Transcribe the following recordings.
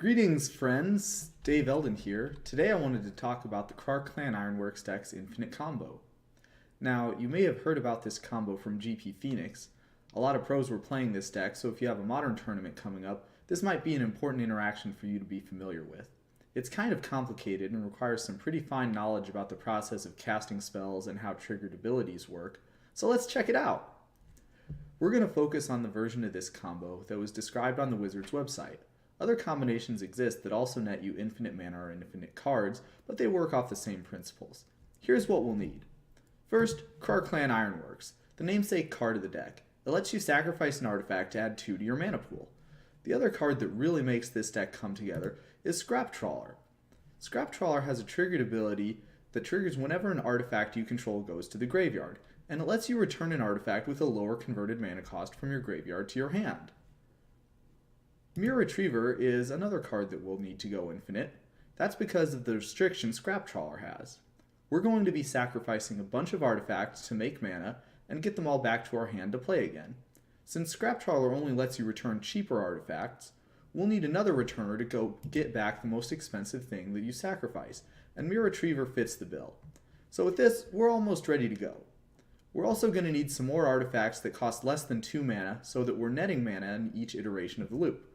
Greetings, friends. Dave Elden here. Today I wanted to talk about the Krark-Clan Ironworks deck's Infinite Combo. Now, you may have heard about this combo from GP Phoenix. A lot of pros were playing this deck, so if you have a modern tournament coming up, this might be an important interaction for you to be familiar with. It's kind of complicated and requires some pretty fine knowledge about the process of casting spells and how triggered abilities work, so let's check it out. We're going to focus on the version of this combo that was described on the Wizard's website. Other combinations exist that also net you infinite mana or infinite cards, but they work off the same principles. Here's what we'll need. First, Krark-Clan Ironworks, the namesake card of the deck. It lets you sacrifice an artifact to add 2 to your mana pool. The other card that really makes this deck come together is Scrap Trawler. Scrap Trawler has a triggered ability that triggers whenever an artifact you control goes to the graveyard, and it lets you return an artifact with a lower converted mana cost from your graveyard to your hand. Mere Retriever is another card that will need to go infinite. That's because of the restriction Scrap Trawler has. We're going to be sacrificing a bunch of artifacts to make mana and get them all back to our hand to play again. Since Scrap Trawler only lets you return cheaper artifacts, we'll need another returner to go get back the most expensive thing that you sacrifice, and Mere Retriever fits the bill. So with this, we're almost ready to go. We're also going to need some more artifacts that cost less than 2 mana so that we're netting mana in each iteration of the loop.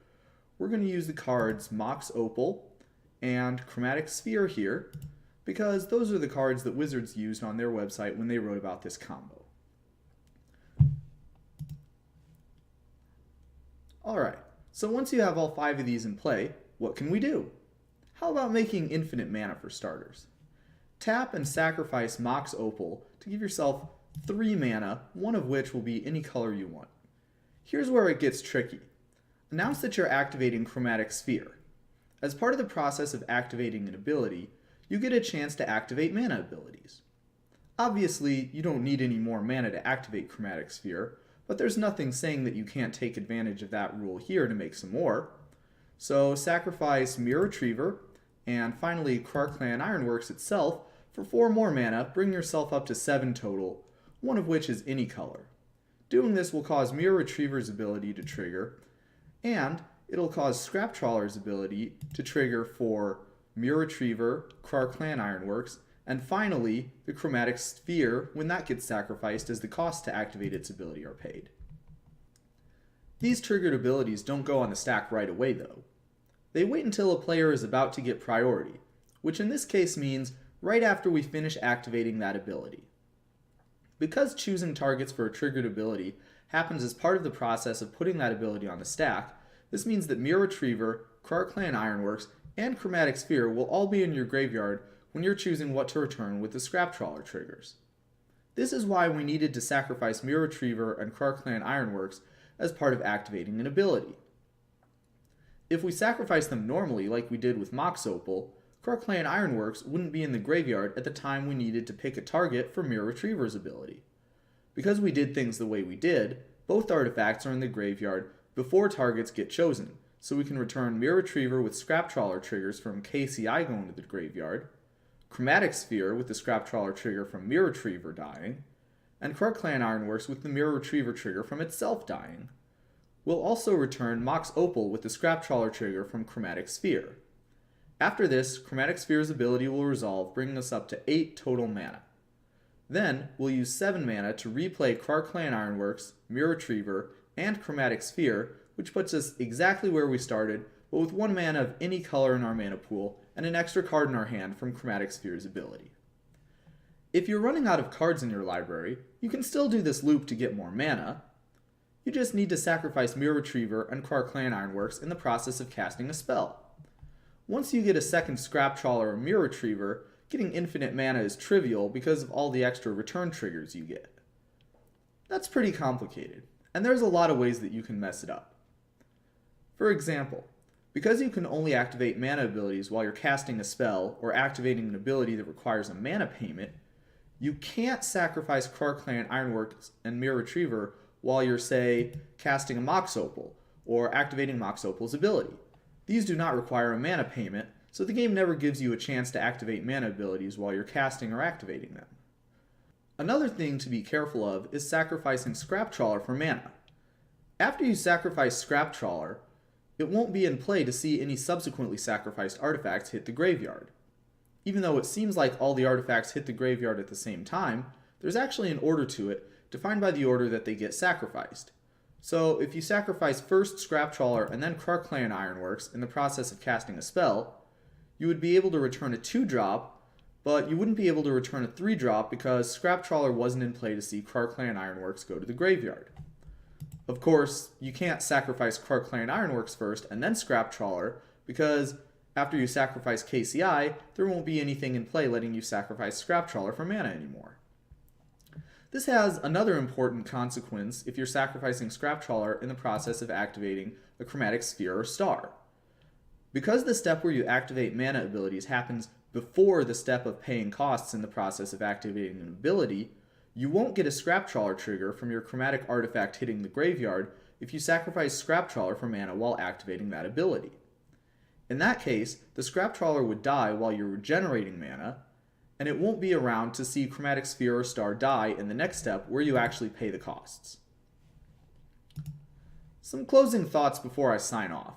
We're going to use the cards Mox Opal and Chromatic Sphere here, because those are the cards that Wizards used on their website when they wrote about this combo. Alright, so once you have all 5 of these in play, what can we do? How about making infinite mana for starters? Tap and sacrifice Mox Opal to give yourself 3 mana, one of which will be any color you want. Here's where it gets tricky. Announce that you're activating Chromatic Sphere. As part of the process of activating an ability, you get a chance to activate mana abilities. Obviously, you don't need any more mana to activate Chromatic Sphere, but there's nothing saying that you can't take advantage of that rule here to make some more. So sacrifice Mere Retriever, and finally Krark-Clan Ironworks itself for 4 more mana, bring yourself up to 7 total, one of which is any color. Doing this will cause Mere Retriever's ability to trigger, and it'll cause Scrap Trawler's ability to trigger for Mere Retriever, Krark-Clan Ironworks, and finally the Chromatic Sphere when that gets sacrificed as the cost to activate its ability are paid. These triggered abilities don't go on the stack right away though. They wait until a player is about to get priority, which in this case means right after we finish activating that ability. Because choosing targets for a triggered ability happens as part of the process of putting that ability on the stack, this means that Mere Retriever, Krark-Clan Ironworks, and Chromatic Sphere will all be in your graveyard when you're choosing what to return with the Scrap Trawler triggers. This is why we needed to sacrifice Mere Retriever and Krark-Clan Ironworks as part of activating an ability. If we sacrifice them normally like we did with Mox Opal, Krark-Clan Ironworks wouldn't be in the graveyard at the time we needed to pick a target for Mere Retriever's ability. Because we did things the way we did, both artifacts are in the graveyard before targets get chosen, so we can return Mere Retriever with Scrap Trawler triggers from KCI going to the graveyard, Chromatic Sphere with the Scrap Trawler trigger from Mere Retriever dying, and Krark-Clan Ironworks with the Mere Retriever trigger from itself dying. We'll also return Mox Opal with the Scrap Trawler trigger from Chromatic Sphere. After this, Chromatic Sphere's ability will resolve, bringing us up to 8 total mana. Then, we'll use 7 mana to replay Krark-Clan Ironworks, Mere Retriever, and Chromatic Sphere, which puts us exactly where we started, but with 1 mana of any color in our mana pool, and an extra card in our hand from Chromatic Sphere's ability. If you're running out of cards in your library, you can still do this loop to get more mana. You just need to sacrifice Mere Retriever and Krark-Clan Ironworks in the process of casting a spell. Once you get a second Scrap Trawler or Mere Retriever, getting infinite mana is trivial because of all the extra return triggers you get. That's pretty complicated, and there's a lot of ways that you can mess it up. For example, because you can only activate mana abilities while you're casting a spell or activating an ability that requires a mana payment, you can't sacrifice Krark-Clan Ironworks and Mere Retriever while you're, say, casting a Mox Opal or activating Mox Opal's ability. These do not require a mana payment, so the game never gives you a chance to activate mana abilities while you're casting or activating them. Another thing to be careful of is sacrificing Scrap Trawler for mana. After you sacrifice Scrap Trawler, it won't be in play to see any subsequently sacrificed artifacts hit the graveyard. Even though it seems like all the artifacts hit the graveyard at the same time, there's actually an order to it, defined by the order that they get sacrificed. So if you sacrifice first Scrap Trawler and then Krark-Clan Ironworks in the process of casting a spell, you would be able to return a 2-drop, but you wouldn't be able to return a 3-drop because Scrap Trawler wasn't in play to see Krark-Clan Ironworks go to the graveyard. Of course, you can't sacrifice Krark-Clan Ironworks first and then Scrap Trawler, because after you sacrifice KCI, there won't be anything in play letting you sacrifice Scrap Trawler for mana anymore. This has another important consequence if you're sacrificing Scrap Trawler in the process of activating a Chromatic Sphere or Star. Because the step where you activate mana abilities happens before the step of paying costs in the process of activating an ability, you won't get a Scrap Trawler trigger from your chromatic artifact hitting the graveyard if you sacrifice Scrap Trawler for mana while activating that ability. In that case, the Scrap Trawler would die while you're regenerating mana, and it won't be around to see Chromatic Sphere or Star die in the next step where you actually pay the costs. Some closing thoughts before I sign off.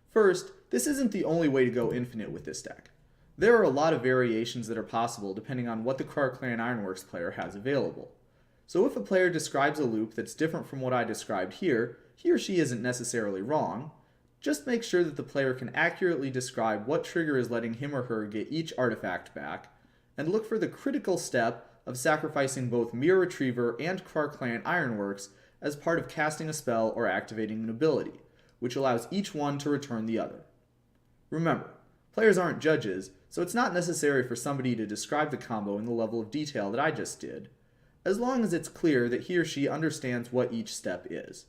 First, this isn't the only way to go infinite with this deck. There are a lot of variations that are possible depending on what the Krark-Clan Ironworks player has available. So if a player describes a loop that's different from what I described here, he or she isn't necessarily wrong. Just make sure that the player can accurately describe what trigger is letting him or her get each artifact back, and look for the critical step of sacrificing both Mirror Retriever and Krark-Clan Ironworks as part of casting a spell or activating an ability, which allows each one to return the other. Remember, players aren't judges, so it's not necessary for somebody to describe the combo in the level of detail that I just did, as long as it's clear that he or she understands what each step is.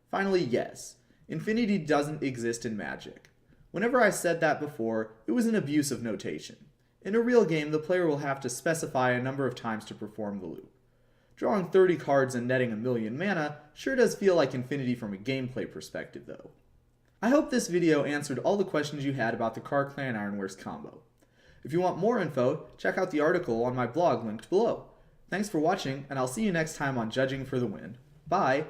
Finally, yes, infinity doesn't exist in Magic. Whenever I said that before, it was an abuse of notation. In a real game, the player will have to specify a number of times to perform the loop. Drawing 30 cards and netting 1,000,000 mana sure does feel like infinity from a gameplay perspective, though. I hope this video answered all the questions you had about the Krark-Clan Ironworks combo. If you want more info, check out the article on my blog linked below. Thanks for watching, and I'll see you next time on Judging for the Win. Bye!